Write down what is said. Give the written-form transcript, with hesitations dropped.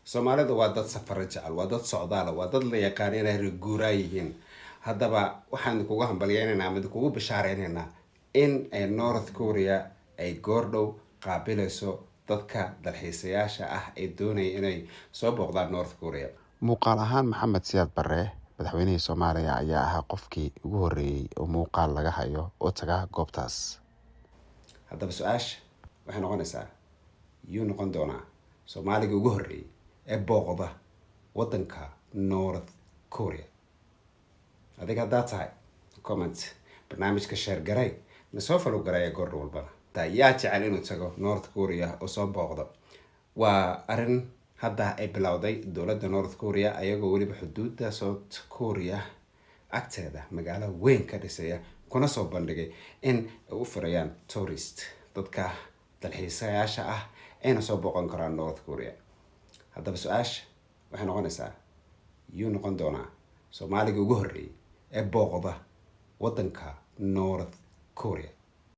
Soomaalidu waa dad safar jecel, waa dad socdaal, waa dad la yaqaan inay guuraa yihiin. Haddaba waxaan kugu hambalyeynaa mid kugu bishaareynaa in ay North Korea ay goordhow qaabilayso dadka dalxiisayaasha ah ay doonayaan inay soo booqdaan North Korea. Muuqaal ahaan Maxamed Siyaad Barre madaxweynihii Soomaaliya ayaa ahaa qofkii ugu horreeyay oo muuqaal laga hayo oo taga goobtaas. Haddaba su-aasha waxay noqonaysaa yuu noqon doonaa Soomaaliga ugu horreeyay ee booqda waddanka North Korea? adiga haddaa tahay comment barnaamijka share garay na soo follow garay goor walbana yaa jecel inuu tago North Korea oo soo booqdo. Waa arrin hadda ay bilowday dowladda North Korea ayagoo weliba xuduudda South Korea agteeda magaalo weyn ka dhisaya kuna soo bandhigay in ay u furayaan tourist dadka dalxiisayaasha ah ayna soo booqan karaan North Korea. haddaba su-aasha waxay noqonaysaa yuu noqon doonaa Soomaaliga ugu horreeyay ee booqda waddanka North Korea?